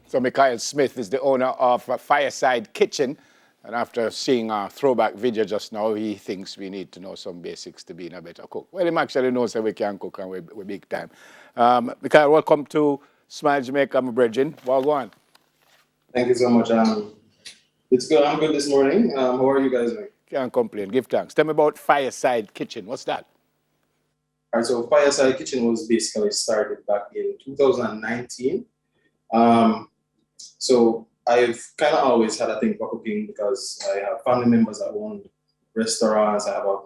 So Mikhail Smith is the owner of Fireside Kitchen. And after seeing our throwback video just now, he thinks we need to know some basics to being a better cook. Well, him actually knows that we can cook and we're big time. Mikhail, welcome to Smile Jamaica, my brethren. Well, go on. Thank you so much. It's good. I'm good this morning. How are you guys doing? Can't complain. Give thanks. Tell me about Fireside Kitchen. What's that? All right, so Fireside Kitchen was basically started back in 2019. So I've kind of always had a thing for cooking because I have family members that own restaurants. I have a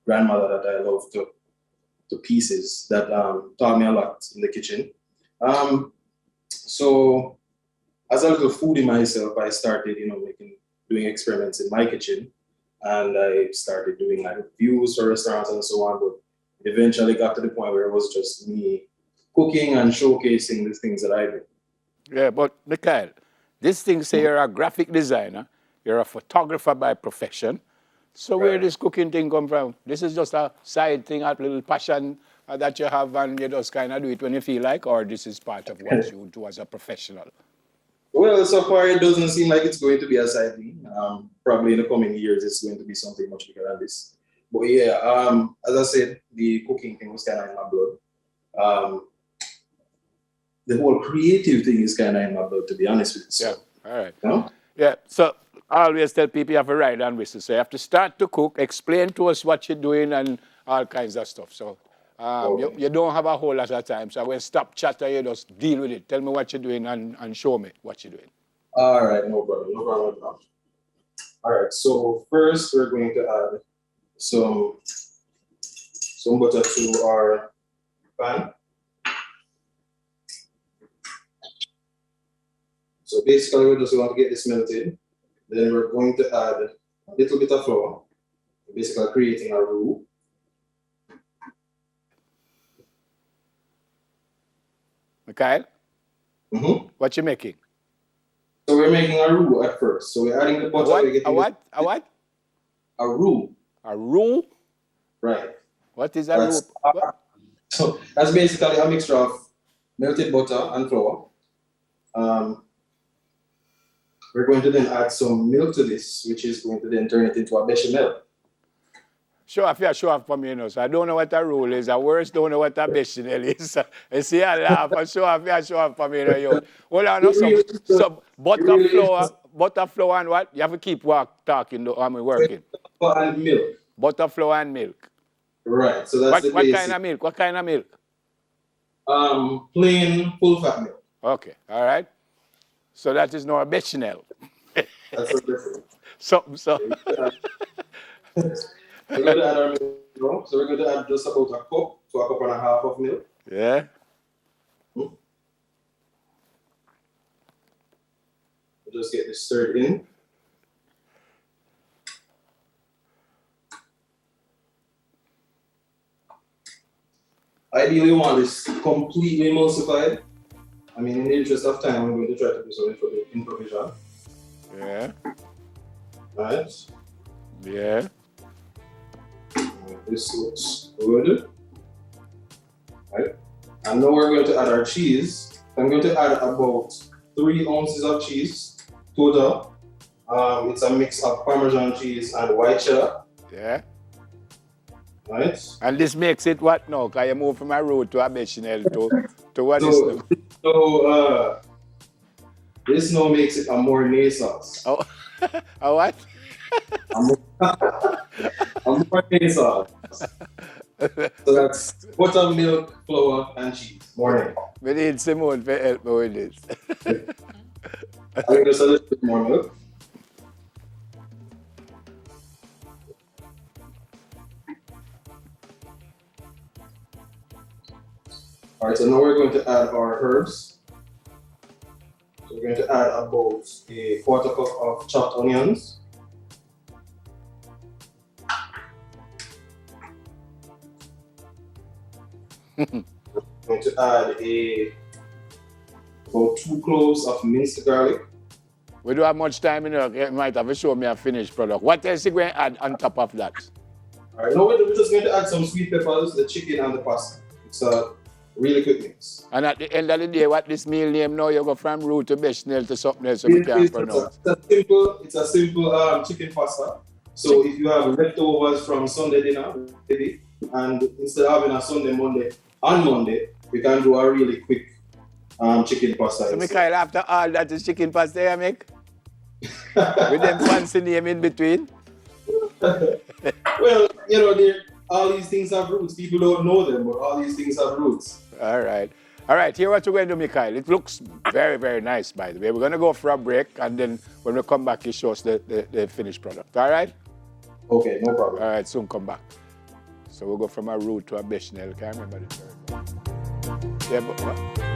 grandmother that I love to pieces that taught me a lot in the kitchen. So as a little foodie myself, I started, doing experiments in my kitchen, and I started doing like reviews for restaurants and so on. But eventually got to the point where it was just me cooking and showcasing the things that I do. Yeah, but Mikhail, this thing say you're a graphic designer, you're a photographer by profession. So where Right. this cooking thing come from? This is just a side thing, a little passion that you have, and you just kind of do it when you feel like, or this is part of what you do as a professional? Well, so far it doesn't seem like it's going to be a side thing. Probably in the coming years, it's going to be something much bigger than this. But yeah, as I said, the cooking thing was kind of in my blood. The whole creative thing is kind of in my blood, to be honest with you. So, Yeah, all right. you know? Yeah, so I always tell people you have a ride and whistle. So you have to start to cook, explain to us what you're doing and all kinds of stuff. So you don't have a whole lot of time. So when stop chatter, you just deal with it. Tell me what you're doing and show me what you're doing. All right, no problem, no problem at all. All right, so first we're going to add some butter to our pan. So basically, we just want to get this melted. Then we're going to add a little bit of flour, basically creating a roux. Mikhail, Mm-hmm. what you making? So we're making a roux at first. So we're adding the butter. We're getting A what? a roux. A roux? Right. What is a roux? So that's basically a mixture of melted butter and flour. We're going to then add some milk to this, which is going to then turn it into a bechamel. Show off for me, So I don't know what a roux is. I worse don't know what a bechamel is. You see, I laugh and show off for me, Yo. Hold on, some butter, flour, and what? You have to keep talking, working. Butter and milk. Butter, flour, and milk. Right. So that's the basic. What kind of milk? What kind of milk? Plain full fat milk. Okay, all right. So that is not a bechamel. That's what this is. So. We're going to add our milk. So we're going to add just about a cup to a cup and a half of milk. Yeah. We'll just get this stirred in. Ideally, we want this completely emulsified. I mean, in the interest of time, I'm going to try to do some improvisation. Yeah. Right. Yeah. This looks good. Right. And now we're going to add our cheese. I'm going to add about 3 ounces of cheese total. It's a mix of Parmesan cheese and white cheddar. Yeah. Right. And this makes it what now? Because you move from a roux to a bechamel to what is So, this now makes it a Mornay sauce. Oh, a what? A Mornay sauce. So that's butter, milk, flour, and cheese. Mornay. We need Simone to help me with this. I think just a little bit more milk. All right, so now we're going to add our herbs. So we're going to add about a quarter cup of chopped onions. We're going to add about 2 cloves of minced garlic. We don't have much time in here. You might have to show me a finished product. What else you going to add on top of that? All right, now we're just going to add some sweet peppers, the chicken, and the pasta. It's really quick mix. And at the end of the day, what this meal name now, you go from root to bechamel to something else we can't pronounce. It's a simple chicken pasta. So if you have leftovers from Sunday dinner, maybe, and instead of having a Sunday, Monday, we can do a really quick chicken pasta. So, Mikhail, after all that is chicken pasta you make? With them fancy name in between? Well, you know, all these things have roots. People don't know them, but all these things have roots. All right. All right, here what we're going to do, Mikhail. It looks very, very nice, by the way. We're going to go for a break, and then when we come back, you show us the finished product. All right? Okay, no problem. All right, soon come back. So we'll go from a root to a bechamel. Can't remember the third one. Yeah, but what?